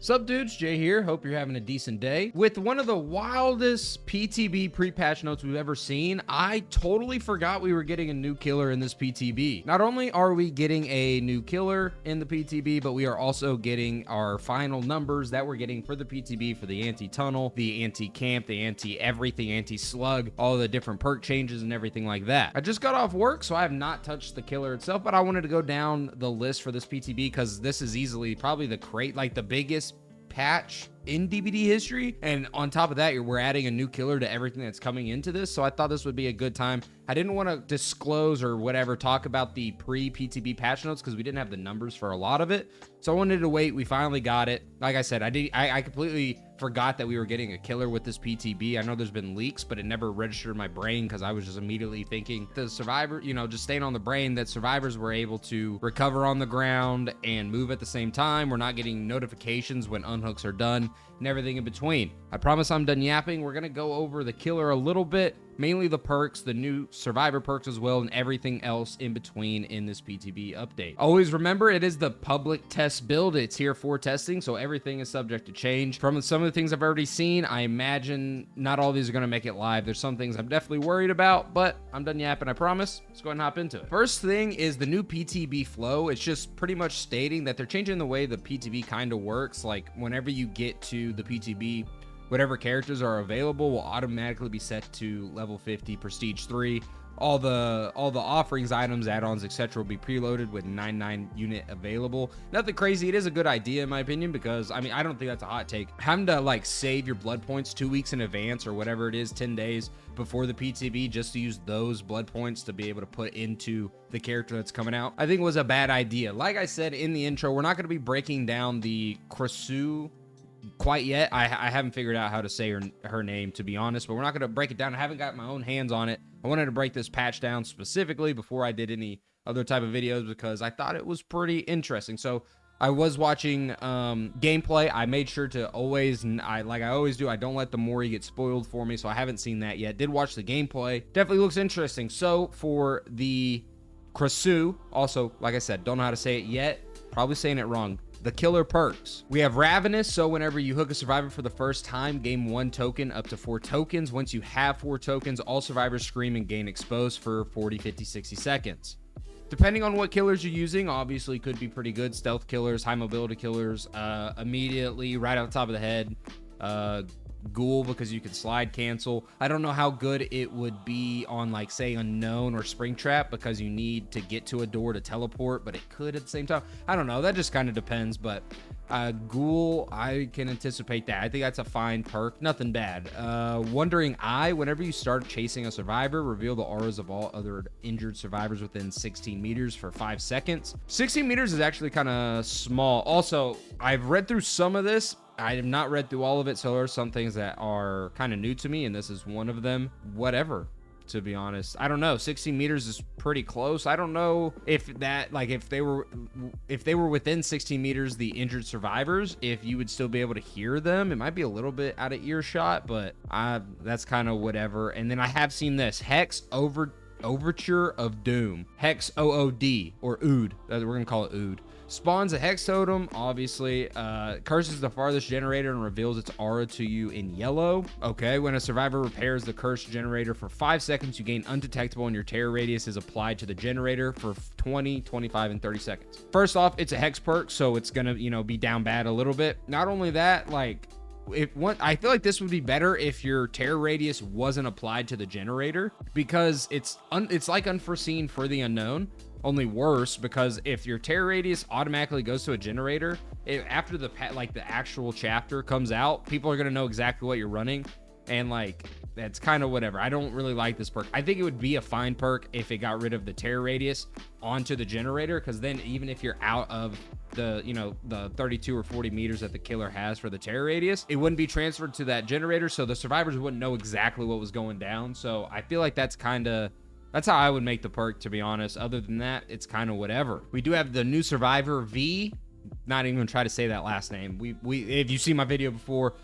Sup dudes, Jay here. Hope you're having a decent day. With one of the wildest PTB pre-patch notes we've ever seen, I totally forgot we were getting a new killer in this PTB. Not only are we getting a new killer in the PTB, but we are also getting our final numbers that we're getting for the PTB for the anti-tunnel, the anti-camp, the anti-everything, anti-slug, all the different perk changes and everything like that. I just got off work, so I have not touched the killer itself, but I wanted to go down the list for this PTB because this is easily probably the biggest patch in DBD history, and on top of that we're adding a new killer to everything that's coming into this, so I thought this would be a good time. I didn't want to disclose or whatever talk about the pre-PTB patch notes because we didn't have the numbers for a lot of it, so I wanted to wait. We finally got it. Like I said, I completely forgot that we were getting a killer with this PTB. I know there's been leaks, but it never registered in my brain because I was just immediately thinking the survivor, just staying on the brain that survivors were able to recover on the ground and move at the same time. We're not getting notifications when unhooks are done and everything in between. I promise I'm done yapping. We're gonna go over the killer a little bit, mainly the perks, the new survivor perks as well, and everything else in between in this PTB update. Always remember, it is the public test build. It's here for testing, so everything is subject to change. From some of the things I've already seen, I imagine not all these are gonna make it live. There's some things I'm definitely worried about, but I'm done yapping, I promise. Let's go ahead and hop into it. First thing is the new PTB flow. It's just pretty much stating that they're changing the way the PTB kind of works. Like whenever you get to the PTB, whatever characters are available will automatically be set to level 50, prestige 3. All the offerings, items, add-ons, etc. will be preloaded with 99 unit available. Nothing crazy. It is a good idea in my opinion because I don't think that's a hot take. Having to like save your blood points 2 weeks in advance or whatever it is, 10 days before the PTB, just to use those blood points to be able to put into the character that's coming out, I think was a bad idea. Like I said in the intro, we're not going to be breaking down the Krasu quite yet. I haven't figured out how to say her name, to be honest, but we're not going to break it down. I haven't got my own hands on it. I wanted to break this patch down specifically before I did any other type of videos because I thought it was pretty interesting. So I was watching gameplay. I made sure to always, like I always do, I don't let the Mori get spoiled for me, so I haven't seen that yet. Did watch the gameplay. Definitely looks interesting. So for the Krasu, also, like I said, don't know how to say it yet. Probably saying it wrong. The killer perks. We have Ravenous, so whenever you hook a survivor for the first time, gain 1 token up to 4 tokens. Once you have 4 tokens, all survivors scream and gain exposed for 40, 50, 60 seconds. Depending on what killers you're using, obviously could be pretty good. Stealth killers, high mobility killers, immediately right off the top of the head. Ghoul, because you can slide cancel. I don't know how good it would be on like say Unknown or Springtrap because you need to get to a door to teleport, but it could at the same time. I don't know, that just kind of depends, but Ghoul, I can anticipate that. I think that's a fine perk, nothing bad. Wandering Eye, whenever you start chasing a survivor, reveal the auras of all other injured survivors within 16 meters for 5 seconds. 16 meters is actually kind of small. Also, I've read through some of this. I have not read through all of it, so there are some things that are kind of new to me, and this is one of them. Whatever, to be honest. I don't know. 16 meters is pretty close. I don't know if that, like, if they were within 16 meters, the injured survivors, if you would still be able to hear them. It might be a little bit out of earshot, but that's kind of whatever. And then I have seen this Hex Overture of Doom. Hex OOD, or Ood. We're gonna call it Ood. Spawns a Hex Totem, obviously. Curses the farthest generator and reveals its aura to you in yellow. Okay, when a survivor repairs the cursed generator for 5 seconds, you gain undetectable and your terror radius is applied to the generator for 20, 25, and 30 seconds. First off, it's a Hex perk, so it's gonna, be down bad a little bit. Not only that, like, I feel like this would be better if your terror radius wasn't applied to the generator because it's like Unforeseen for the Unknown. Only worse, because if your terror radius automatically goes to a generator, after the actual chapter comes out, people are going to know exactly what you're running, and like that's kind of whatever. I don't really like this perk. I think it would be a fine perk if it got rid of the terror radius onto the generator, because then even if you're out of the the 32 or 40 meters that the killer has for the terror radius, it wouldn't be transferred to that generator, so the survivors wouldn't know exactly what was going down. So I feel like that's how I would make the perk, to be honest. Other than that, it's kind of whatever. We do have the new survivor V. Not even gonna try to say that last name. If you see my video before,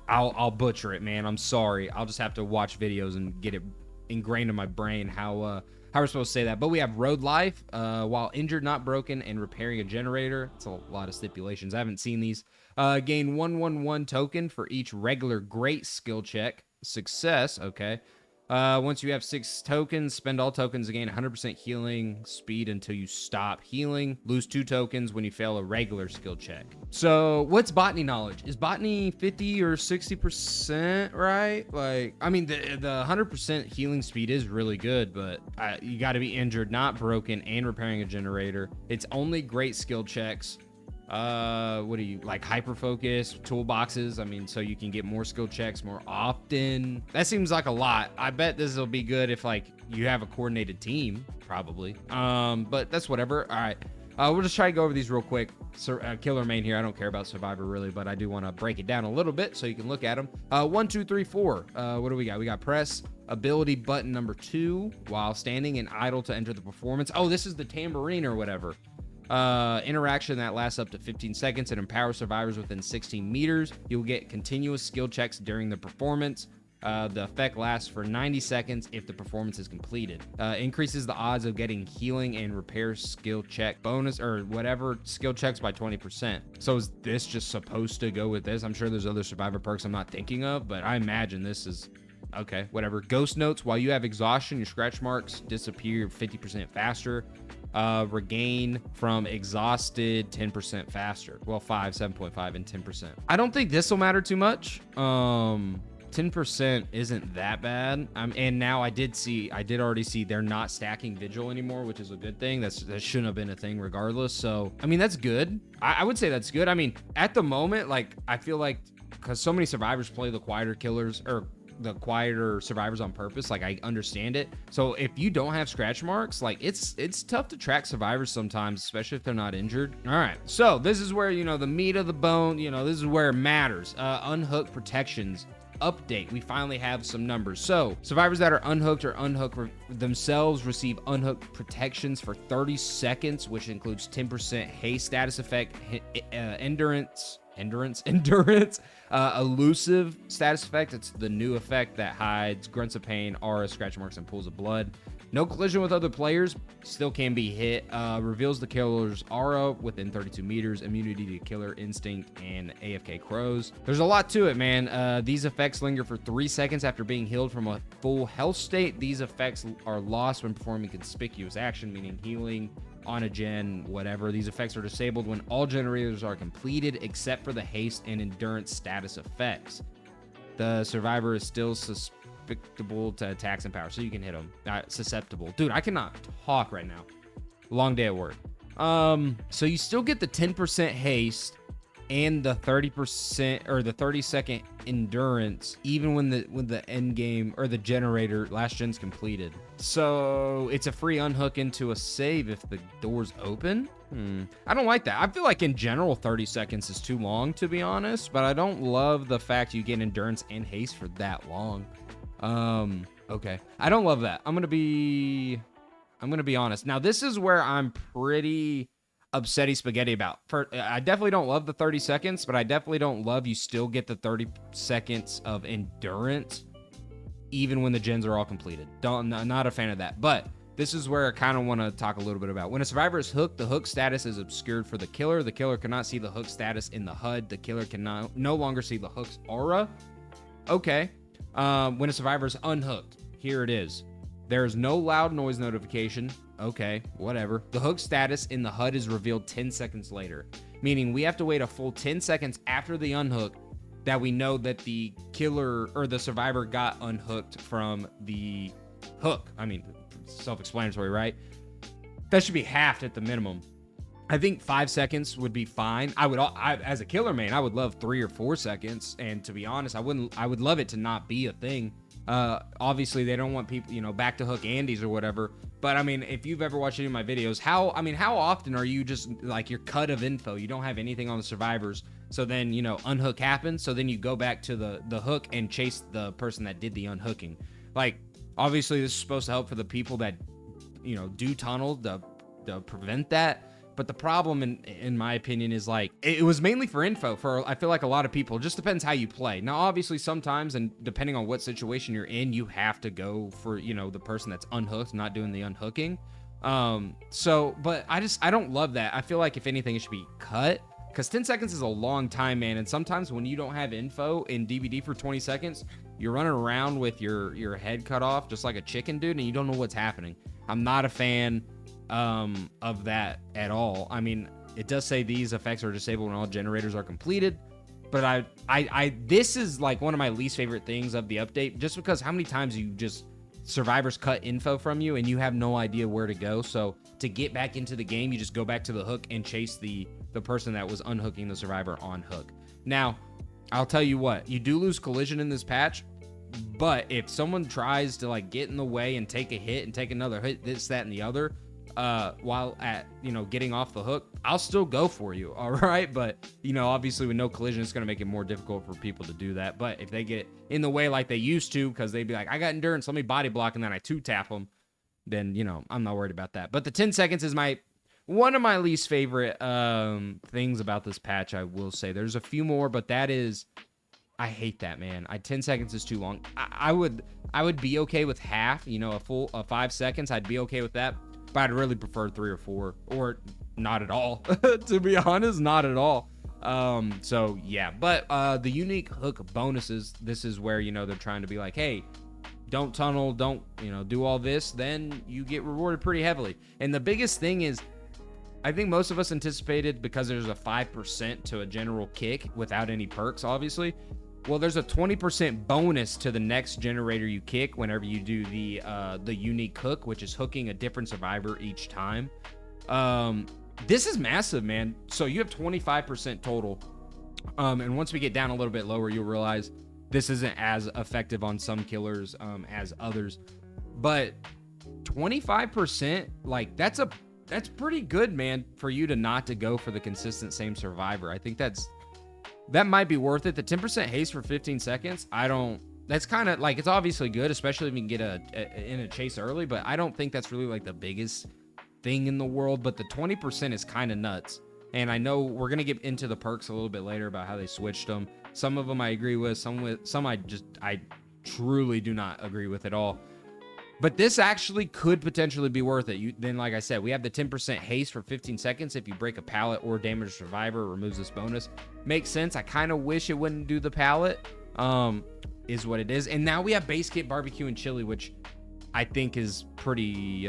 I'll butcher it, man. I'm sorry. I'll just have to watch videos and get it ingrained in my brain how how we're supposed to say that. But we have road life, while injured, not broken, and repairing a generator. It's a lot of stipulations. I haven't seen these. Gain 111 token for each regular great skill check. Success, okay. Once you have 6 tokens, spend all tokens to gain 100% healing speed until you stop healing. Lose 2 tokens when you fail a regular skill check. So what's botany knowledge? Is botany 50 or 60%, right? Like, I mean, the 100% healing speed is really good, but you got to be injured, not broken, and repairing a generator. It's only great skill checks. What do you like? Hyper focus, toolboxes. I mean, so you can get more skill checks more often. That seems like a lot. I bet this will be good if like you have a coordinated team, probably. But that's whatever. All right. We'll just try to go over these real quick. Killer main here. I don't care about Survivor really, but I do want to break it down a little bit so you can look at them. 1, 2, 3, 4. What do we got? We got press ability button number 2 while standing and idle to enter the performance. Oh, this is the tambourine or whatever. Interaction that lasts up to 15 seconds and empowers survivors within 16 meters. You'll get continuous skill checks during the performance. The effect lasts for 90 seconds if the performance is completed. Increases the odds of getting healing and repair skill check bonus or whatever skill checks by 20%. So is this just supposed to go with this? I'm sure there's other survivor perks I'm not thinking of, but I imagine this is okay, whatever. Ghost notes, while you have exhaustion, your scratch marks disappear 50% faster. Regain from exhausted 10% faster. Well, 5, 7.5, and 10%. I don't think this will matter too much. 10% isn't that bad. And now I did already see they're not stacking vigil anymore, which is a good thing. That shouldn't have been a thing regardless. So, I mean, that's good. I would say that's good. I mean, at the moment, like, I feel like because so many survivors play the quieter killers or the quieter survivors on purpose, like I understand it. So if you don't have scratch marks, like it's tough to track survivors sometimes, especially if they're not injured. All right, so this is where, you know, the meat of the bone, you know, this is where it matters. Unhook protections update. We finally have some numbers. So survivors that are unhooked or unhook themselves receive unhooked protections for 30 seconds, which includes 10% haste status effect, endurance, elusive status effect. It's the new effect that hides grunts of pain, aura, scratch marks, and pools of blood. No collision with other players, still can be hit. Reveals the killer's aura within 32 meters, immunity to killer instinct, and AFK crows. There's a lot to it, man. These effects linger for 3 seconds after being healed from a full health state. These effects are lost when performing conspicuous action, meaning healing, on a gen, whatever. These effects are disabled when all generators are completed except for the haste and endurance status effects. The survivor is still susceptible to attacks and power, so you can hit them. Susceptible. Dude, I cannot talk right now. Long day at work. So you still get the 10% haste and the 30% or the 30-second endurance even when the end game or the generator last gen's completed. So it's a free unhook into a save if the door's open. I don't like that. I feel like in general 30 seconds is too long, to be honest, but I don't love the fact you get endurance and haste for that long. Okay, I don't love that. I'm gonna be honest. Now this is where I'm pretty upsetty spaghetti about. I definitely don't love the 30 seconds, but I definitely don't love you still get the 30 seconds of endurance even when the gens are all completed. Not a fan of that. But this is where I kind of want to talk a little bit about. When a survivor is hooked, the hook status is obscured for the killer. The killer cannot see the hook status in the HUD. The killer can no longer see the hook's aura. Okay. When a survivor is unhooked, here it is. There is no loud noise notification. Okay, whatever. The hook status in the HUD is revealed 10 seconds later, meaning we have to wait a full 10 seconds after the unhook that we know that the killer or the survivor got unhooked from the hook. I mean, self-explanatory, right? That should be halved at the minimum. I think 5 seconds would be fine. As a killer main, I would love 3 or 4 seconds. And to be honest, I would love it to not be a thing. Obviously they don't want people, you know, back to hook Andes or whatever. But I mean, if you've ever watched any of my videos, how often are you just like your cut of info? You don't have anything on the survivors. So then, you know, unhook happens. So then you go back to the hook and chase the person that did the unhooking. Like, obviously this is supposed to help for the people that, you know, do tunnel to prevent that. But the problem, in my opinion, is like it was mainly for info for I feel like a lot of people. It just depends how you play. Now, obviously, sometimes and depending on what situation you're in, you have to go for the person that's unhooked, not doing the unhooking. But I don't love that. I feel like if anything, it should be cut. Because 10 seconds is a long time, man. And sometimes when you don't have info in DBD for 20 seconds, you're running around with your head cut off just like a chicken, dude, and you don't know what's happening. I'm not a fan of that at all. I mean, it does say these effects are disabled when all generators are completed. But this is like one of my least favorite things of the update, just because how many times survivors cut info from you and you have no idea where to go. So to get back into the game, you just go back to the hook and chase the person that was unhooking the survivor on hook. Now, I'll tell you what, you do lose collision in this patch, but if someone tries to like get in the way and take a hit and take another hit, this, that, and the other, while at, getting off the hook, I'll still go for you. All right. But, obviously with no collision, it's going to make it more difficult for people to do that. But if they get in the way like they used to, because they'd be like, I got endurance, let me body block, and then I 2-tap them, then, I'm not worried about that. But the 10 seconds is one of my least favorite things about this patch, I will say. There's a few more, but I hate that, man. 10 seconds is too long. I would be okay with half, a full 5 seconds. I'd be okay with that. But I'd really prefer 3 or 4, or not at all. To be honest, not at all. So yeah, but the unique hook bonuses, this is where, they're trying to be like, hey, don't tunnel, don't, do all this, then you get rewarded pretty heavily. And the biggest thing is, I think most of us anticipated, because there's a 5% to a general kick without any perks, obviously. Well, there's a 20% bonus to the next generator you kick whenever you do the unique hook, which is hooking a different survivor each time. This is massive, man. So you have 25% total. And once we get down a little bit lower, you'll realize this isn't as effective on some killers as others. But 25%, like that's pretty good, man, for you to not to go for the consistent same survivor. I think that might be worth it. The 10% haste for 15 seconds, that's kind of like, it's obviously good, especially if you can get in a chase early, but I don't think that's really like the biggest thing in the world. But the 20% is kind of nuts. And I know we're going to get into the perks a little bit later about how they switched them. Some of them I agree with, some I truly do not agree with at all. But this actually could potentially be worth it. Then, like I said, we have the 10% haste for 15 seconds. If you break a pallet or damage a survivor, it removes this bonus. Makes sense. I kind of wish it wouldn't do the pallet. Is what it is. And now we have base kit, barbecue, and chili, which I think is pretty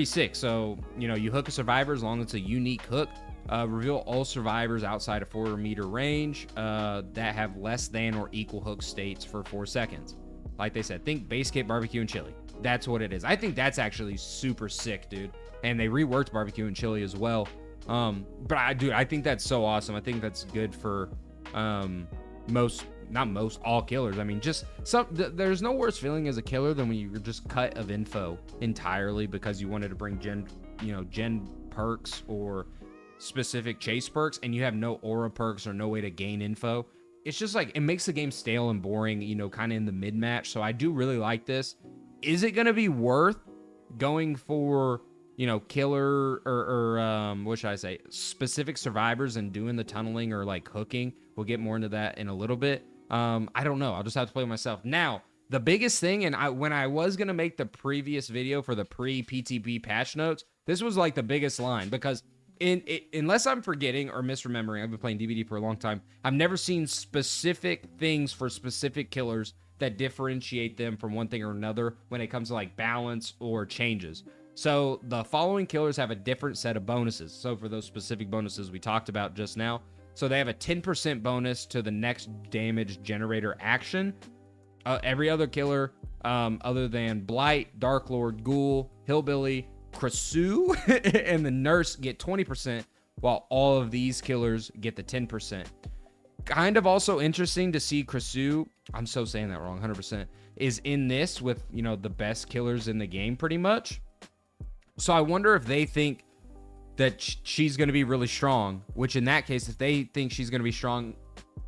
sick. So, you hook a survivor as long as it's a unique hook. Reveal all survivors outside a 4-meter range that have less than or equal hook states for 4 seconds. Like they said, think base kit, barbecue, and chili. That's what it is. I think that's actually super sick, dude. And they reworked barbecue and chili as well. But I think that's so awesome. I think that's good for all killers. I mean, just there's no worse feeling as a killer than when you're just cut of info entirely because you wanted to bring gen perks or specific chase perks, and you have no aura perks or no way to gain info. It's just like, it makes the game stale and boring, kind of in the mid-match. So I do really like this. Is it going to be worth going for, killer or what should I say, specific survivors and doing the tunneling or like hooking? We'll get more into that in a little bit. I don't know. I'll just have to play with myself. Now, the biggest thing, and when I was going to make the previous video for the pre-PTB patch notes, this was like the biggest line, because unless I'm forgetting or misremembering, I've been playing DBD for a long time, I've never seen specific things for specific killers that differentiate them from one thing or another when it comes to like balance or changes. So the following killers have a different set of bonuses. So for those specific bonuses we talked about just now, so they have a 10% bonus to the next damage generator action. Every other killer other than Blight, Dark Lord, Ghoul, Hillbilly, Krasu, and the Nurse get 20%, while all of these killers get the 10%. Kind of also interesting to see Krasu, I'm so saying that wrong, 100%, is in this with, the best killers in the game pretty much. So I wonder if they think that she's going to be really strong, which in that case, if they think she's going to be strong,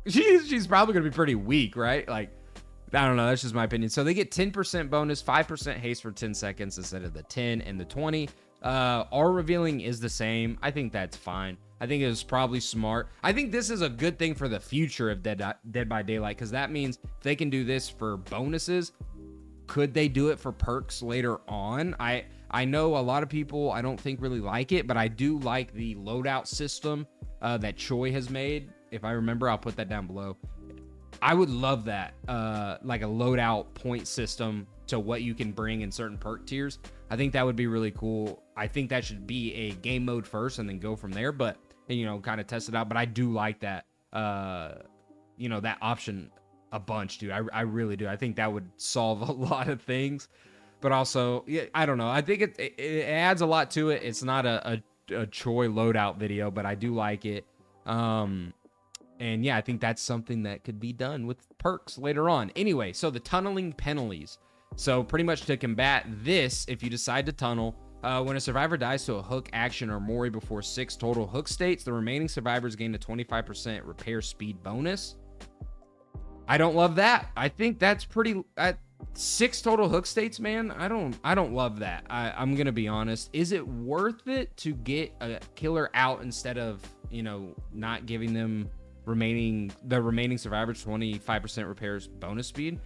she's probably going to be pretty weak, right? Like, I don't know. That's just my opinion. So they get 10% bonus, 5% haste for 10 seconds instead of the 10 and the 20. R revealing is the same. I think that's fine. I think it was probably smart. I think this is a good thing for the future of Dead by Daylight, because that means if they can do this for bonuses, could they do it for perks later on? I know a lot of people I don't think really like it, but I do like the loadout system that Choi has made. If I remember, I'll put that down below. I would love that, like a loadout point system to what you can bring in certain perk tiers. I think that would be really cool. I think that should be a game mode first and then go from there, but, you know, kind of test it out. But I do like that, you know, that option a bunch, dude. I really do. I think that would solve a lot of things. But also, yeah, I don't know. I think it adds a lot to it. It's not a Choi loadout video, but I do like it. And yeah, I think that's something that could be done with perks later on. Anyway, so the tunneling penalties. So pretty much to combat this, if you decide to tunnel, when a survivor dies to a hook action or mori before 6 total hook states, the remaining survivors gain a 25% repair speed bonus. I don't love that. I think that's pretty... 6 total hook states, man. I don't love that. I'm gonna be honest. Is it worth it to get a killer out instead of, you know, not giving them the remaining survivors 25% repairs bonus speed?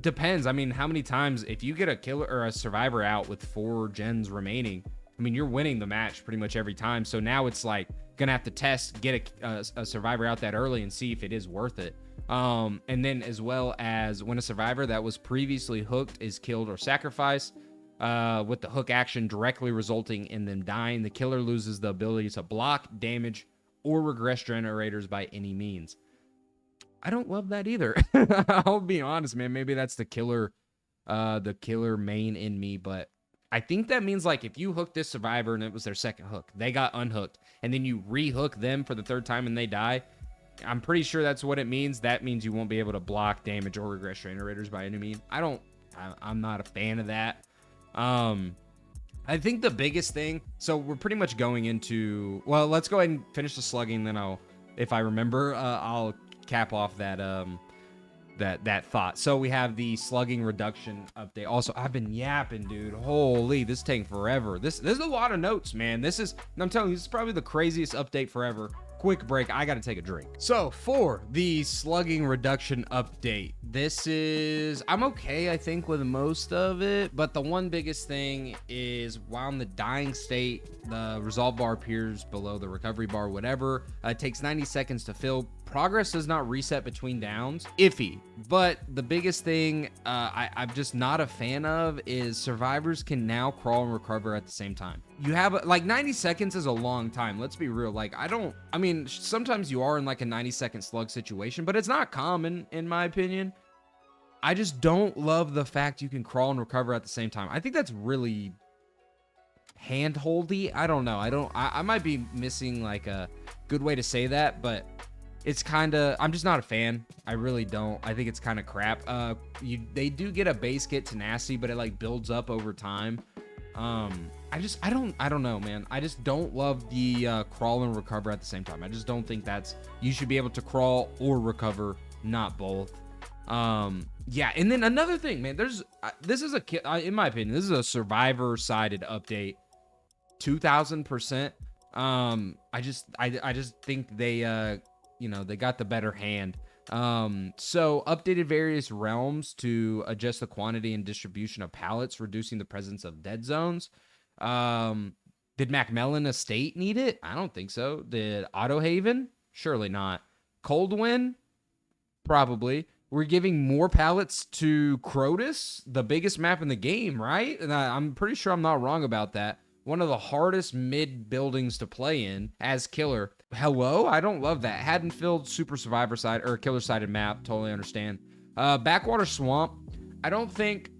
Depends. I mean, how many times, if you get a killer or a survivor out with 4 gens remaining, I mean, you're winning the match pretty much every time. So now it's like gonna have to test, get a survivor out that early and see if it is worth it. And then as well as when a survivor that was previously hooked is killed or sacrificed, with the hook action directly resulting in them dying, the killer loses the ability to block, damage, or regress generators by any means. I don't love that either. I'll be honest, man. Maybe that's the killer main in me, but I think that means, like, if you hook this survivor and it was their second hook, they got unhooked, and then you re-hook them for the 3rd time and they die, I'm pretty sure that's what it means. That means you won't be able to block, damage, or regress generators by any means. I'm not a fan of that. I think the biggest thing, so we're pretty much going into, well, let's go ahead and finish the slugging, then if I remember, I'll cap off that that thought. So we have the slugging reduction update. Also, I've been yapping, dude. Holy, this is taking forever. This is a lot of notes, man. I'm telling you, this is probably the craziest update forever. Quick break, I gotta take a drink. So for the slugging reduction update, I'm okay, I think, with most of it, but the one biggest thing is while in the dying state, the resolve bar appears below the recovery bar, whatever. It takes 90 seconds to fill. Progress does not reset between downs. Iffy. But the biggest thing I'm just not a fan of is survivors can now crawl and recover at the same time. You have, like, 90 seconds is a long time. Let's be real. Like, I mean, sometimes you are in like a 90-second slug situation, but it's not common, in my opinion. I just don't love the fact you can crawl and recover at the same time. I think that's really hand-holdy. I don't know. I might be missing like a good way to say that, but it's kind of, I'm just not a fan. I really don't. I think it's kind of crap. They do get a base kit tenacity, but it like builds up over time. I don't know, man. I just don't love the crawl and recover at the same time. I just don't think you should be able to crawl or recover, not both. Yeah, and then another thing, man, this is in my opinion, this is a survivor sided update, 2000%. I just think they, you know, they got the better hand. So updated various realms to adjust the quantity and distribution of pallets, reducing the presence of dead zones. Did Macmillan Estate need it? I don't think so. Did Autohaven? Surely not. Coldwind? Probably. We're giving more pallets to Crotus, the biggest map in the game, right? And I'm pretty sure I'm not wrong about that. One of the hardest mid buildings to play in as killer. Hello? I don't love that. Haddonfield, super survivor side or killer sided map. Totally understand. Backwater Swamp. I think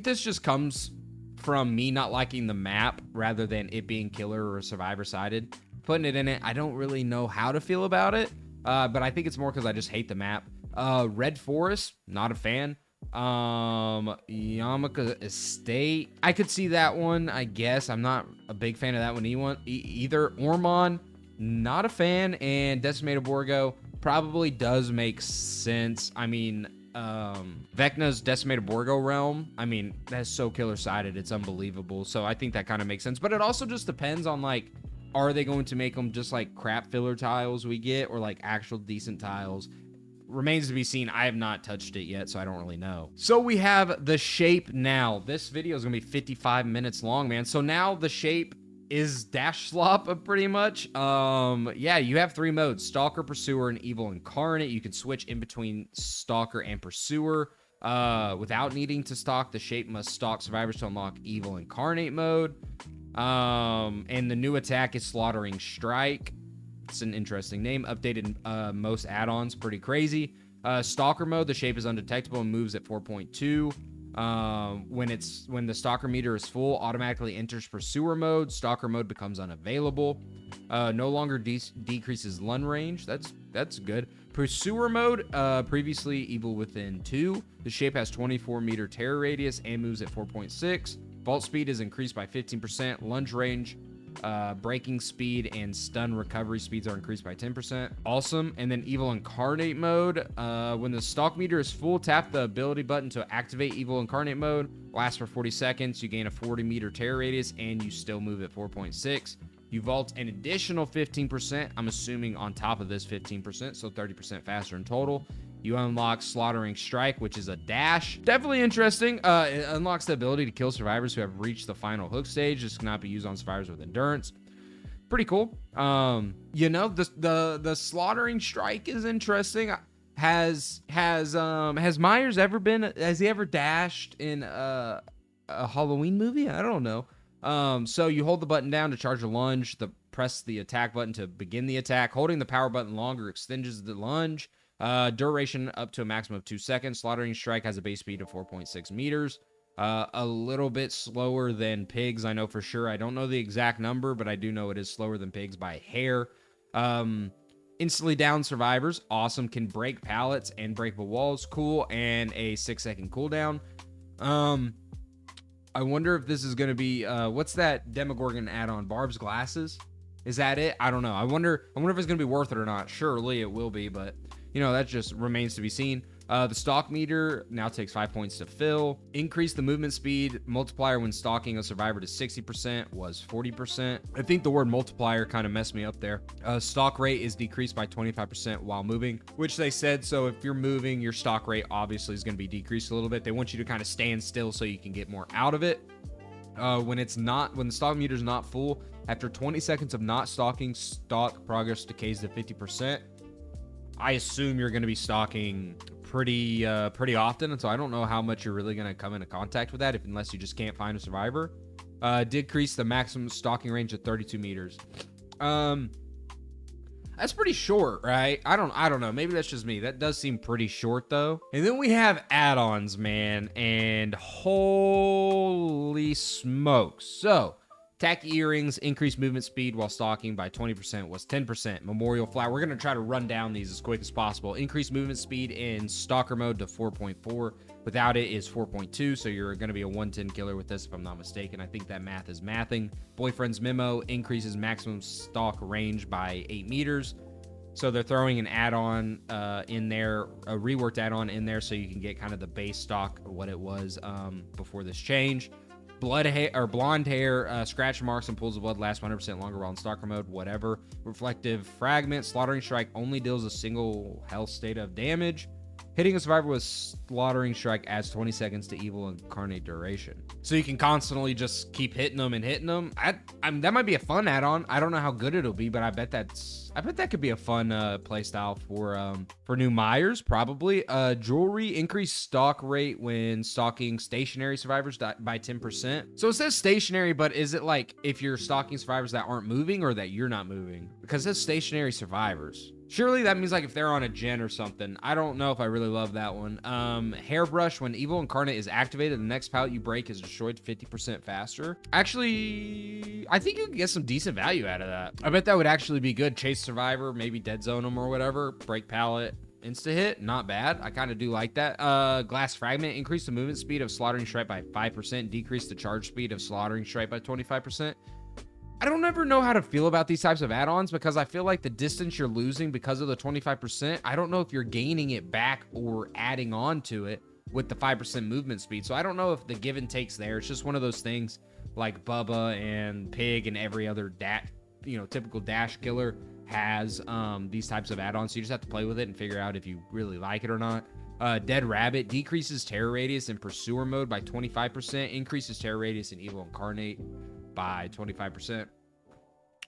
this just comes from me not liking the map rather than it being killer or survivor sided. Putting it in it, I don't really know how to feel about it. But I think it's more because I just hate the map. Red Forest, not a fan. Yamaka Estate, I could see that one, I guess. I'm not a big fan of that one either. Ormond, not a fan. And Decimated Borgo probably does make sense. I mean, Vecna's Decimated Borgo Realm. I mean, that's so killer sided. It's unbelievable. So I think that kind of makes sense. But it also just depends on like, are they going to make them just like crap filler tiles we get, or like actual decent tiles? Remains to be seen. I have not touched it yet, so I don't really know. So we have the shape now. This video is gonna be 55 minutes long, man. So now the shape is dash slop pretty much. Yeah, you have 3 modes: Stalker, Pursuer, and Evil Incarnate. You can switch in between Stalker and Pursuer without needing to stalk. The shape must stalk survivors to unlock Evil Incarnate mode. And the new attack is Slaughtering Strike. It's an interesting name. Updated most add-ons, pretty crazy. Stalker mode, the shape is undetectable and moves at 4.2. When the stalker meter is full, automatically enters Pursuer mode. Stalker mode becomes unavailable. No longer decreases lun range. That's good. Pursuer mode, previously Evil Within 2. The shape has 24 meter terror radius and moves at 4.6. Vault speed is increased by 15%. Lunge range, breaking speed, and stun recovery speeds are increased by 10%. Awesome. And then Evil Incarnate mode. When the stalk meter is full, tap the ability button to activate Evil Incarnate mode. Lasts for 40 seconds. You gain a 40 meter terror radius, and you still move at 4.6. You vault an additional 15%. I'm assuming on top of this 15%, so 30% faster in total. You unlock Slaughtering Strike, which is a dash. Definitely interesting. It unlocks the ability to kill survivors who have reached the final hook stage. This cannot be used on survivors with endurance. Pretty cool. You know, the Slaughtering Strike is interesting. Has Myers ever been? Has he ever dashed in a Halloween movie? I don't know. So you hold the button down to charge a lunge. Press the attack button to begin the attack. Holding the power button longer extends the lunge. Duration up to a maximum of 2 seconds. Slaughtering Strike has a base speed of 4.6 meters. A little bit slower than Pigs, I know for sure. I don't know the exact number, but I do know it is slower than Pigs by a hair. Instantly down survivors. Awesome. Can break pallets and breakable walls. Cool. And a 6-second cooldown. I wonder if this is going to be... what's that Demogorgon add-on? Barb's Glasses? Is that it? I don't know. I wonder if it's going to be worth it or not. Surely it will be, but... You know, that just remains to be seen. The stalk meter now takes 5 points to fill. Increase the movement speed multiplier when stalking a survivor to 60% was 40%. I think the word multiplier kind of messed me up there. Stalk rate is decreased by 25% while moving, which they said. So if you're moving, your stalk rate obviously is going to be decreased a little bit. They want you to kind of stand still so you can get more out of it. When the stalk meter is not full, after 20 seconds of not stalking, stalk progress decays to 50%. I assume you're going to be stalking pretty often, and so I don't know how much you're really going to come into contact with that unless you just can't find a survivor. Decrease the maximum stalking range to 32 meters. That's pretty short, right? I don't know. Maybe that's just me. That does seem pretty short though. And then we have add-ons, man, and holy smokes. So, tacky earrings, increased movement speed while stalking by 20% was 10%. Memorial flower. We're going to try to run down these as quick as possible. Increased movement speed in stalker mode to 4.4. Without it is 4.2. So you're going to be a 110 killer with this, if I'm not mistaken. I think that math is mathing. Boyfriend's Memo increases maximum stalk range by 8 meters. So they're throwing an add-on in there, a reworked add-on in there, so you can get kind of the base stock, what it was before this change. Blonde hair, scratch marks and pools of blood last 100% longer while in stalker mode, whatever. Reflective Fragment, Slaughtering Strike only deals a single health state of damage. Hitting a survivor with Slaughtering Strike adds 20 seconds to Evil Incarnate duration. So you can constantly just keep hitting them and hitting them. That might be a fun add-on. I don't know how good it'll be, but I bet that could be a fun play style for new Myers, probably. Jewelry, increased stalk rate when stalking stationary survivors by 10%. So it says stationary, but is it like if you're stalking survivors that aren't moving or that you're not moving? Because it says stationary survivors. Surely that means like if they're on a gen or something. I don't know if I really love that one. Hairbrush, when Evil Incarnate is activated, the next pallet you break is destroyed 50% faster. Actually, I think you can get some decent value out of that. I bet that would actually be good. Chase survivor, maybe dead zone them or whatever. Break pallet, insta hit, not bad. I kind of do like that. Glass Fragment, increase the movement speed of Slaughtering Strike by 5%, decrease the charge speed of Slaughtering Strike by 25%. I don't ever know how to feel about these types of add-ons because I feel like the distance you're losing because of the 25%, I don't know if you're gaining it back or adding on to it with the 5% movement speed. So I don't know if the give and takes there. It's just one of those things like Bubba and Pig and every other typical dash killer has these types of add-ons. So you just have to play with it and figure out if you really like it or not. Dead Rabbit decreases terror radius in Pursuer mode by 25%, increases terror radius in Evil Incarnate by 25%.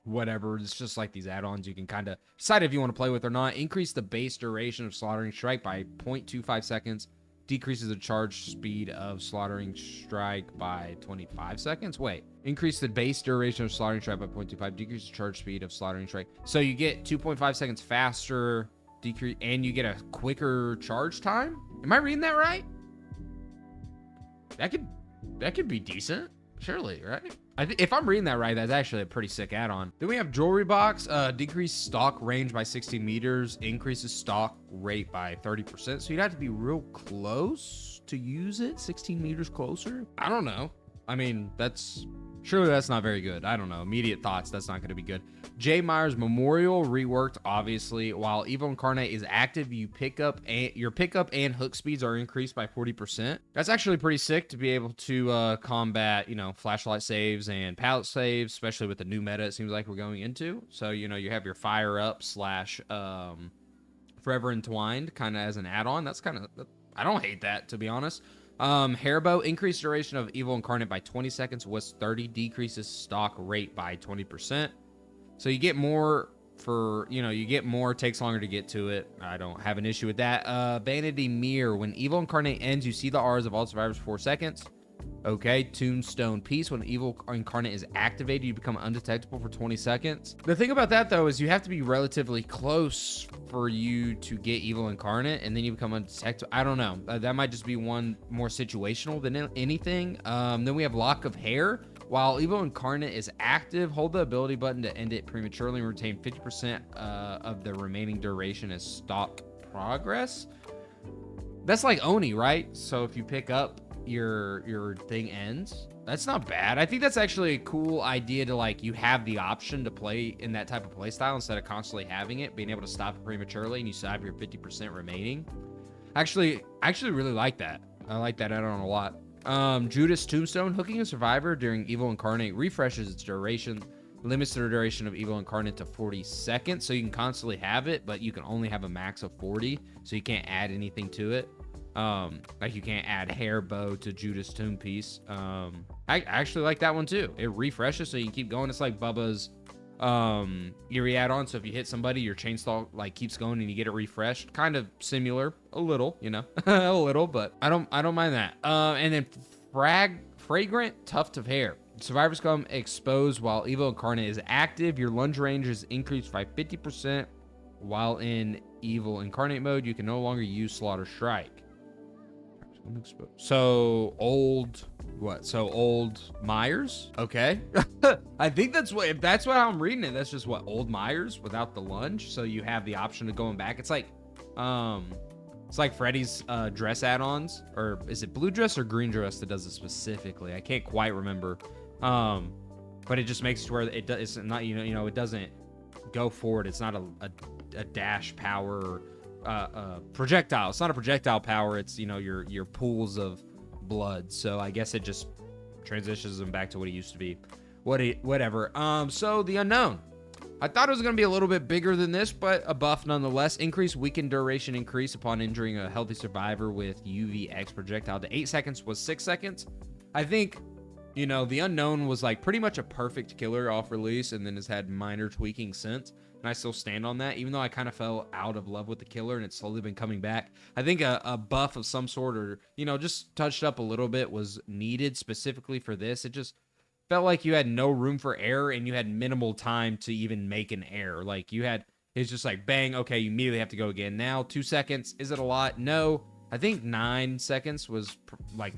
Whatever, it's just like these add-ons you can kind of decide if you want to play with or not. Increase the base duration of Slaughtering Strike by 0.25 seconds. Decreases the charge speed of Slaughtering Strike by 25 seconds. Wait, increase the base duration of Slaughtering Strike by 0.25. Decrease the charge speed of Slaughtering Strike. So you get 2.5 seconds faster, decrease, and you get a quicker charge time. Am I reading that right? That could be decent, surely, right? If I'm reading that right, that's actually a pretty sick add-on. Then we have Jewelry Box, decreased stock range by 60 meters, increases stock rate by 30%. So you'd have to be real close to use it, 16 meters closer. I don't know. I mean, surely that's not very good. I don't know. Immediate thoughts, that's not going to be good. J. Myers Memorial, reworked, obviously. While Evil Incarnate is active, your pickup and hook speeds are increased by 40%. That's actually pretty sick to be able to combat, flashlight saves and pallet saves, especially with the new meta it seems like we're going into. So, you have your fire up / Forever Entwined kind of as an add-on. That's kind of, I don't hate that, to be honest. Hairbow, increased duration of Evil Incarnate by 20 seconds was 30, decreases stock rate by 20%. So you get more takes longer to get to it. I don't have an issue with that. Vanity Mirror, when Evil Incarnate ends, you see the R's of all survivors for 4 seconds. Okay, Tombstone Piece, when Evil Incarnate is activated, you become undetectable for 20 seconds. The thing about that, though, is you have to be relatively close for you to get Evil Incarnate, and then you become undetectable. I don't know. That might just be one more situational than anything. Then we have Lock of Hair. While Evil Incarnate is active, hold the ability button to end it prematurely and retain 50% of the remaining duration as stock progress. That's like Oni, right? So if you pick up, your thing ends. That's not bad. I think that's actually a cool idea to you have the option to play in that type of play style instead of constantly having it, being able to stop it prematurely and you still have your 50% remaining. I actually really like that. I like that add-on a lot. Judas Tombstone, hooking a survivor during Evil Incarnate refreshes its duration, limits the duration of Evil Incarnate to 40 seconds. So you can constantly have it, but you can only have a max of 40. So you can't add anything to it. You can't add hair bow to Judas Tomb Piece. I actually like that one too. It refreshes so you can keep going. It's like Bubba's Eerie add-on. So if you hit somebody, your chainsaw keeps going and you get it refreshed. Kind of similar, a little, a little, but I don't mind that. And then Fragrant Tuft of Hair. Survivors come exposed while Evil Incarnate is active. Your lunge range is increased by 50%. While in Evil Incarnate mode, you can no longer use Slaughter Strike. So old Myers? Okay. I think if that's what I'm reading it, that's just what old Myers without the lunge. So you have the option of going back. It's like Freddy's dress add-ons, or is it blue dress or green dress that does it specifically? I can't quite remember. But it just makes it to where it's not, it doesn't go forward. It's not a dash power projectile. It's not a projectile power. It's your pools of blood. So I guess it just transitions him back to what he used to be. Whatever. So the unknown. I thought it was going to be a little bit bigger than this, but a buff nonetheless. Increased weakened duration increase upon injuring a healthy survivor with UVX projectile to 8 seconds was 6 seconds. I think the unknown was pretty much a perfect killer off release and then has had minor tweaking since. And I still stand on that, even though I kind of fell out of love with the killer and it's slowly been coming back. I think a buff of some sort, or, just touched up a little bit, was needed specifically for this. It just felt like you had no room for error and you had minimal time to even make an error. It's just bang, okay, you immediately have to go again. Now, 2 seconds, is it a lot? No. I think 9 seconds was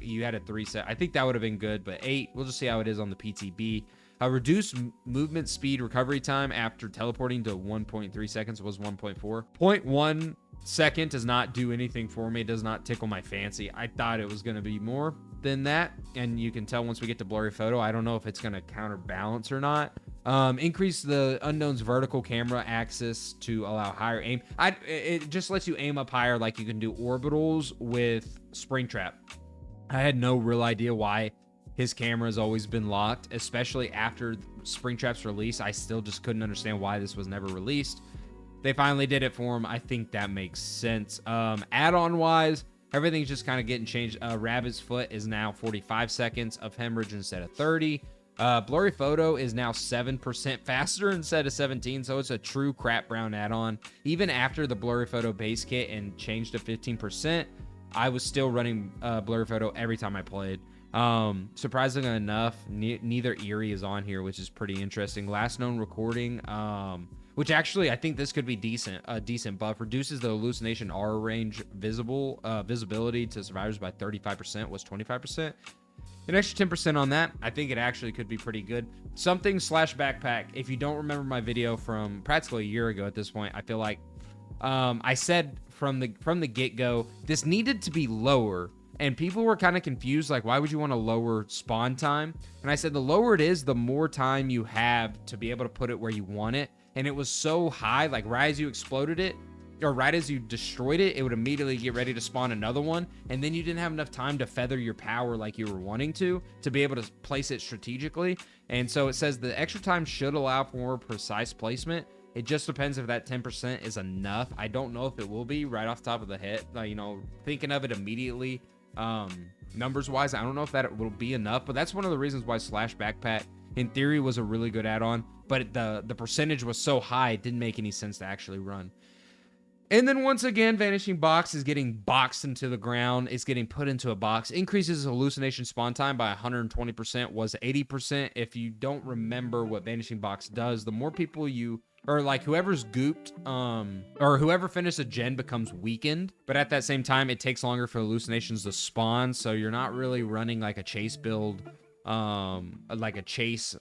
you had a 3 set. I think that would have been good, but 8, we'll just see how it is on the PTB. Reduced movement speed recovery time after teleporting to 1.3 seconds was 1.4. 0.1 second does not do anything for me. It does not tickle my fancy. I thought it was going to be more than that. And you can tell once we get to blurry photo, I don't know if it's going to counterbalance or not. Increase the unknown's vertical camera axis to allow higher aim. It just lets you aim up higher, like you can do orbitals with Springtrap. I had no real idea why his camera has always been locked, especially after Springtrap's release. I still just couldn't understand why this was never released. They finally did it for him. I think that makes sense. Add-on wise, everything's just kind of getting changed. Rabbit's Foot is now 45 seconds of hemorrhage instead of 30. Blurry Photo is now 7% faster instead of 17, so it's a true crap brown add-on. Even after the Blurry Photo base kit and changed to 15%, I was still running Blurry Photo every time I played. Surprisingly enough, neither Eerie is on here, which is pretty interesting. Last known recording, which actually I think this could be decent. A decent buff. Reduces the hallucination aura range visibility to survivors by 35%, was 25%. An extra 10% on that. I think it actually could be pretty good. Something slash backpack. If you don't remember my video from practically a year ago at this point, I feel like I said from the get-go, this needed to be lower. And people were kind of confused, like, why would you want to lower spawn time? And I said, the lower it is, the more time you have to be able to put it where you want it. And it was so high, like right as you exploded it, or right as you destroyed it, it would immediately get ready to spawn another one. And then you didn't have enough time to feather your power like you were wanting to be able to place it strategically. And so it says the extra time should allow for more precise placement. It just depends if that 10% is enough. I don't know if it will be right off the top of the head. You know, thinking of it immediately, numbers wise, I don't know if that will be enough, but that's one of the reasons why Slash Backpack in theory was a really good add-on, but the percentage was so high it didn't make any sense to actually run. And then once again, Vanishing Box is getting boxed into the ground. It's getting put into a box. Increases hallucination spawn time by 120%, was 80%. If you don't remember what Vanishing Box does, the more people you, or like whoever's gooped, or whoever finished a gen becomes weakened. But at that same time, it takes longer for hallucinations to spawn. So you're not really running like a chase build, like a chase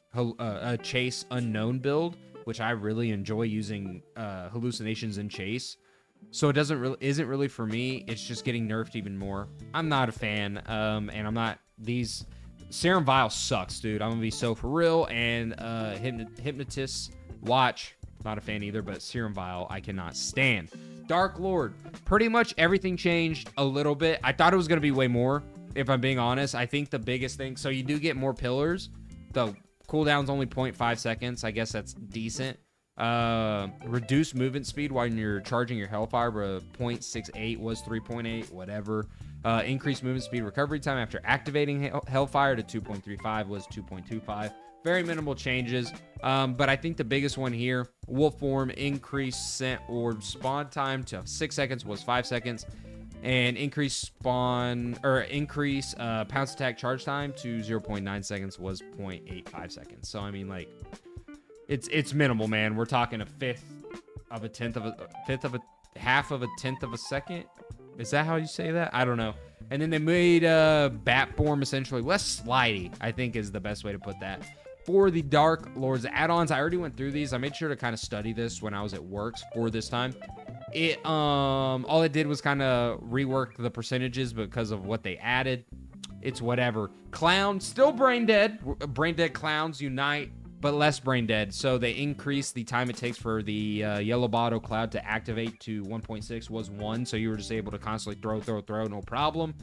unknown build, which I really enjoy using hallucinations in chase. So it isn't really for me. It's just getting nerfed even more. I'm not a fan, and I'm not these. Serum Vial sucks, dude. I'm gonna be so for real. And Hypnotist Watch, not a fan either. But Serum Vial, I cannot stand. Dark Lord, pretty much everything changed a little bit. I thought it was gonna be way more, if I'm being honest. I think the biggest thing, so you do get more pillars. The cooldown's only 0.5 seconds. I guess that's decent. Reduce movement speed when you're charging your Hellfire, but 0.68 was 3.8, whatever. Increase movement speed recovery time after activating Hellfire to 2.35 was 2.25. Very minimal changes. But I think the biggest one here, Wolf Form, increase scent orb spawn time to 6 seconds was 5 seconds. And increase pounce attack charge time to 0.9 seconds was 0.85 seconds. So I mean, like, it's minimal, man. We're talking a half of a tenth of a second. Is that how you say that? I don't know. And then they made Bat Form essentially less slidey, I think is the best way to put that. For the Dark Lords add-ons, I already went through these. I made sure to kind of study this when I was at work for this time. It all it did was kind of rework the percentages because of what they added. It's whatever. Clown, still brain dead. Brain dead clowns unite, but less brain dead. So they increased the time it takes for the Yellow Bottle Cloud to activate to 1.6 was 1. So you were just able to constantly throw, no problem.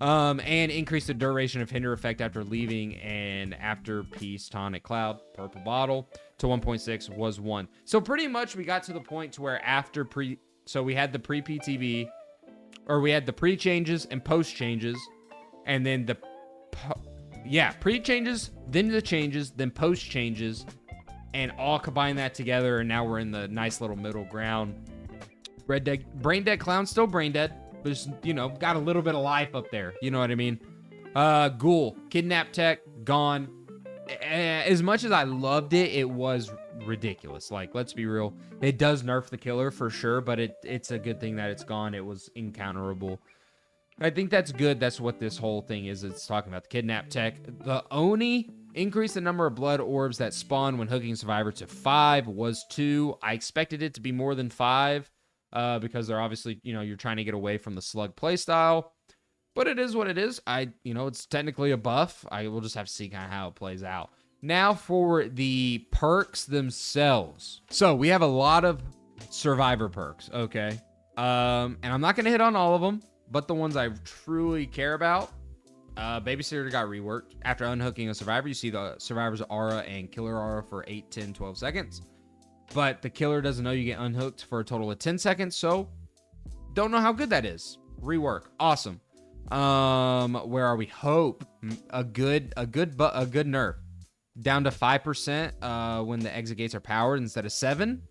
And increase the duration of hinder effect after leaving and after Peace Tonic Cloud, Purple Bottle, to 1.6 was 1. So pretty much we got to the point to where after so we had the pre-PTB, or we had the pre-changes and post-changes, and then pre-changes, then the changes, then post-changes, and all combine that together, and now we're in the nice little middle ground. Brain dead clown, still brain dead, but just, you know, got a little bit of life up there. You know what I mean? Ghoul, Kidnap Tech, gone. As much as I loved it, it was ridiculous. Like, let's be real. It does nerf the killer for sure, but it's a good thing that it's gone. It was encounterable. I think that's good. That's what this whole thing is. It's talking about the Kidnap Tech. The Oni increased the number of blood orbs that spawn when hooking Survivor to 5 was 2. I expected it to be more than 5 because they're obviously, you know, you're trying to get away from the slug playstyle. But it is what it is. It's technically a buff. I will just have to see kind of how it plays out. Now for the perks themselves. So we have a lot of survivor perks, okay? And I'm not gonna hit on all of them, but the ones I truly care about. Babysitter got reworked. After unhooking a survivor, you see the survivor's aura and killer aura for 8, 10, 12 seconds. But the killer doesn't know you get unhooked for a total of 10 seconds, so don't know how good that is. Rework. Awesome. Where are we? Hope. A good nerf. Down to 5% when the exit gates are powered instead of 7.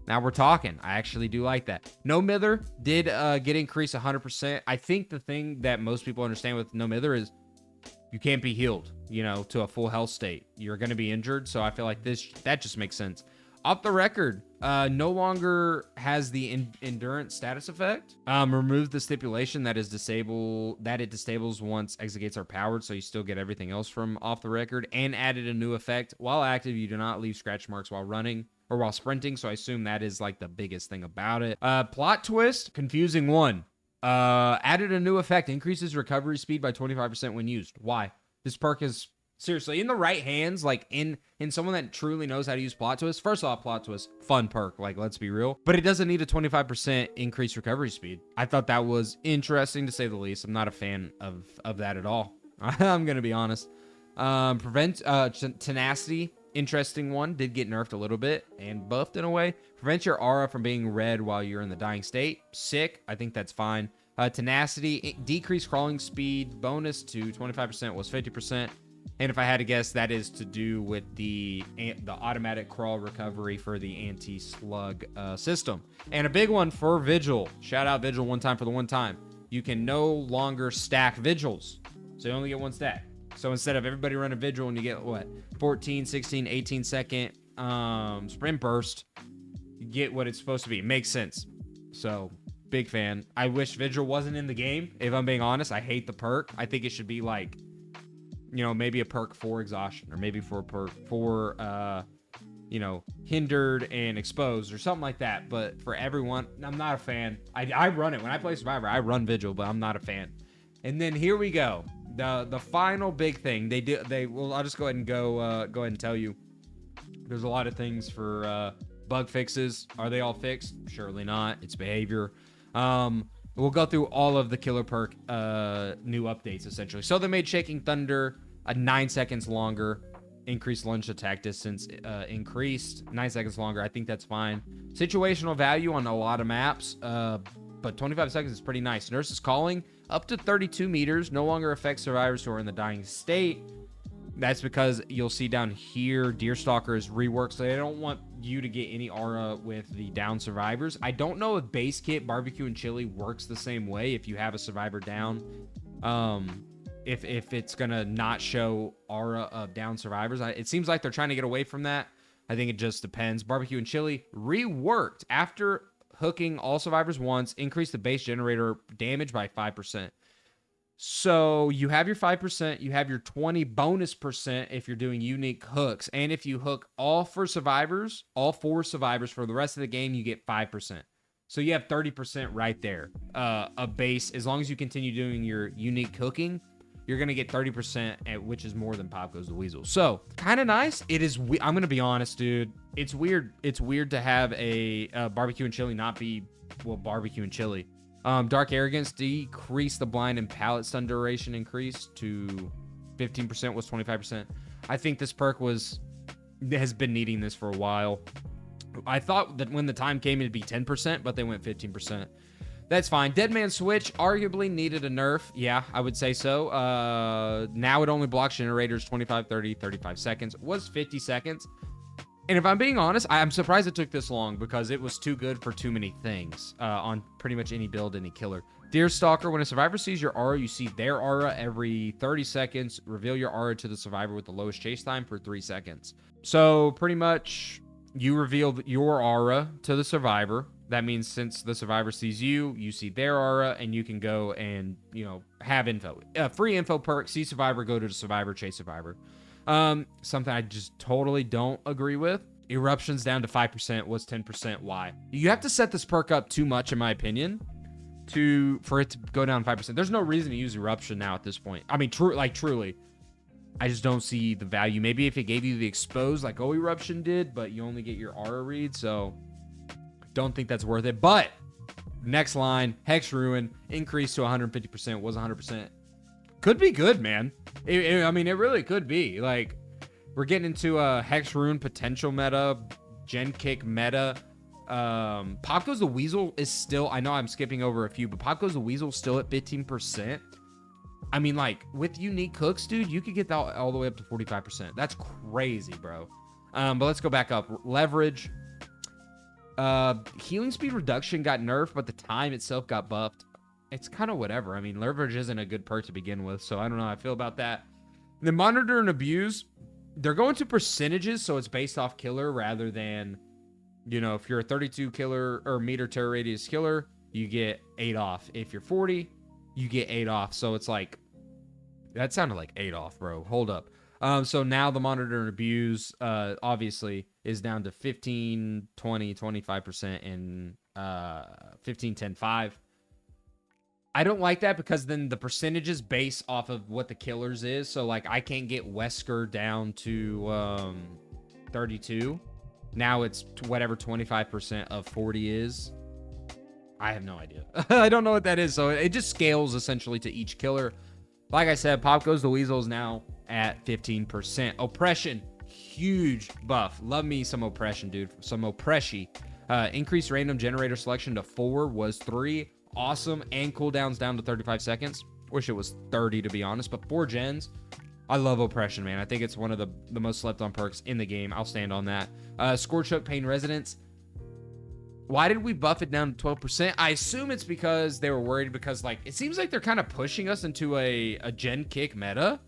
Now we're talking. I actually do like that. No Mither did get increased 100%. I think the thing that most people understand with No Mither is you can't be healed, you know, to a full health state. You're going to be injured, so I feel like that just makes sense. Off the record, no longer has the endurance status effect. Remove the stipulation that it disables once exit gates are powered, so you still get everything else from off the record, and added a new effect. While active, you do not leave scratch marks while running or while sprinting, so I assume that is like the biggest thing about it. Plot twist, confusing one. Added a new effect, increases recovery speed by 25% when used. Why? This perk is seriously in the right hands, like in someone that truly knows how to use plot twist. First off, plot twist, fun perk, like let's be real, but it doesn't need a 25% increased recovery speed. I thought that was interesting to say the least. I'm not a fan of that at all. I'm gonna be honest. Tenacity, interesting one, did get nerfed a little bit and buffed in a way. Prevent your aura from being red while you're in the dying state. Sick. I think that's fine. Tenacity, decreased crawling speed, bonus to 25% was 50%. And if I had to guess, that is to do with the automatic crawl recovery for the anti-slug system. And a big one for Vigil. Shout out Vigil one time for the one time. You can no longer stack Vigils. So you only get one stack. So instead of everybody running Vigil and you get, what, 14, 16, 18 second sprint burst, you get what it's supposed to be. Makes sense. So, big fan. I wish Vigil wasn't in the game. If I'm being honest, I hate the perk. I think it should be like, you know, maybe a perk for exhaustion, or maybe for a perk for, you know, hindered and exposed or something like that. But for everyone, I'm not a fan. I run it. When I play Survivor, I run Vigil, but I'm not a fan. And then here we go. The final big thing I'll just go ahead and go ahead and tell you. There's a lot of things for bug fixes. Are they all fixed? Surely not. It's behavior. We'll go through all of the killer perk new updates essentially. So they made Shaking Thunder 9 seconds longer, increased lunge attack distance, increased 9 seconds longer. I think that's fine. Situational value on a lot of maps, but 25 seconds is pretty nice. Nurse's Calling up to 32 meters, no longer affects survivors who are in the dying state. That's because you'll see down here, Deerstalker is reworked, so they don't want you to get any aura with the down survivors. I don't know if base kit, barbecue, and chili works the same way if you have a survivor down. If it's gonna not show aura of down survivors. It seems like they're trying to get away from that. I think it just depends. Barbecue and chili reworked after hooking all survivors once, increased the base generator damage by 5%. So you have your 5%, you have your 20 bonus percent if you're doing unique hooks. And if you hook all 4 survivors for the rest of the game, you get 5%. So you have 30% right there. A base, as long as you continue doing your unique hooking, you're going to get 30%, which is more than Pop Goes the Weasel. So kind of nice. It is. I'm going to be honest, dude. It's weird. It's weird to have a barbecue and chili not be, well, barbecue and chili. Dark Arrogance decreased the blind and pallet stun duration, increased to 15% was 25%. I think this perk has been needing this for a while. I thought that when the time came it'd be 10%, but they went 15%. That's fine. Dead Man Switch arguably needed a nerf. Yeah, I would say so. Now it only blocks generators 25, 30, 35 seconds. It was 50 seconds. And if I'm being honest, I'm surprised it took this long because it was too good for too many things on pretty much any build, any killer. Deerstalker, when a survivor sees your aura, you see their aura every 30 seconds. Reveal your aura to the survivor with the lowest chase time for 3 seconds. So pretty much you reveal your aura to the survivor. That means since the survivor sees you, you see their aura, and you can go and, you know, have info. Free info perk, see survivor, go to the survivor, chase survivor. Something I just totally don't agree with. Eruptions down to 5% was 10%. Why? You have to set this perk up too much, in my opinion, for it to go down 5%. There's no reason to use eruption now at this point. I mean, truly. I just don't see the value. Maybe if it gave you the expose like O Eruption did, but you only get your aura read, so don't think that's worth it. But next line, Hex Ruin, increase to 150%, was 100%. Could be good, man. I mean, it really could be. Like, we're getting into a Hex Ruin potential meta, Gen Kick meta. Pop Goes the Weasel is still, I know I'm skipping over a few, but Pop Goes the Weasel still at 15%. I mean, like, with unique hooks, dude, you could get that all the way up to 45%. That's crazy, bro. But let's go back up. Leverage. Healing speed reduction got nerfed, but the time itself got buffed. It's kind of whatever. I mean, leverage isn't a good perk to begin with, so I don't know how I feel about that. The monitor and abuse, they're going to percentages, so it's based off killer rather than, you know, if you're a 32 killer or meter terror radius killer, you get 8 off. If you're 40, you get 8 off. So it's like, that sounded like 8 off, bro. Hold up. So now the monitor and abuse, obviously, is down to 15, 20, 25%, and 15, 10, 5. I don't like that because then the percentages base off of what the killers is. So, like, I can't get Wesker down to 32. Now it's whatever 25% of 40 is. I have no idea. I don't know what that is. So it just scales essentially to each killer. Like I said, Pop Goes the Weasel is now at 15%. Oppression, huge buff. Love me some oppression, dude. Some oppression. Increased random generator selection to 4 was 3. Awesome. And cooldowns down to 35 seconds. Wish it was 30 to be honest, but 4 gens. I love oppression, man. I think it's one of the most slept on perks in the game. I'll stand on that. Scorch Hook Pain Resonance. Why did we buff it down to 12%? I assume it's because they were worried because, like, it seems like they're kind of pushing us into a Gen Kick meta.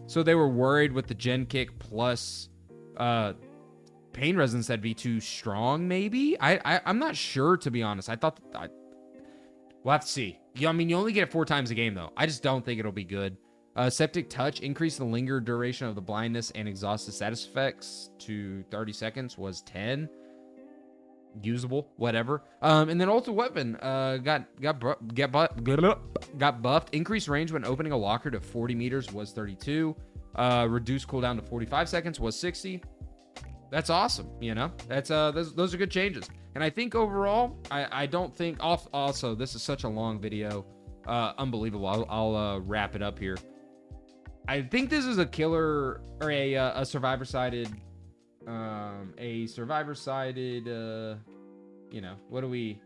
So they were worried with the Gen Kick plus Pain Resonance that'd be too strong, maybe? I'm not sure, to be honest. We'll have to see. I mean, you only get it 4 times a game, though. I just don't think it'll be good. Septic Touch, increase the linger duration of the blindness and exhausted status effects to 30 seconds was 10. Usable, whatever. And then Ultimate Weapon got buffed. Increased range when opening a locker to 40 meters was 32. Reduced cooldown to 45 seconds was 60. That's awesome, you know? That's those are good changes. And I think overall, I don't think... Also, this is such a long video. Unbelievable. I'll wrap it up here. I think this is a killer or a survivor-sided... you know, what do we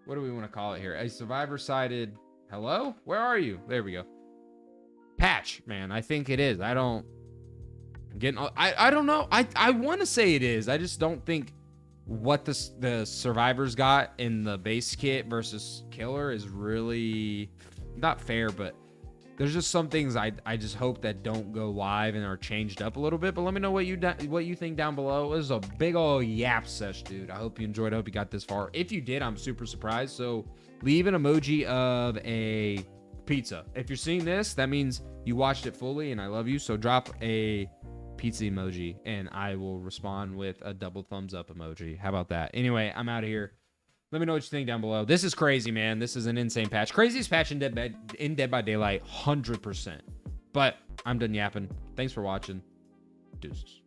want to call it here? A survivor-sided... Hello? Where are you? There we go. Patch, man. I think it is. I don't know. I want to say it is. I just don't think what the survivors got in the base kit versus killer is really not fair, but there's just some things I just hope that don't go live and are changed up a little bit. But let me know what you think down below. This is a big old yap sesh, dude. I hope you enjoyed. I hope you got this far. If you did, I'm super surprised. So leave an emoji of a pizza. If you're seeing this, that means you watched it fully and I love you. So drop a pizza emoji and I will respond with a double thumbs up emoji. How about that? Anyway, I'm out of here. Let me know what you think down below. This is crazy, man. This is an insane patch. Craziest patch in Dead by Daylight, 100%. But I'm done yapping. Thanks for watching. Deuces.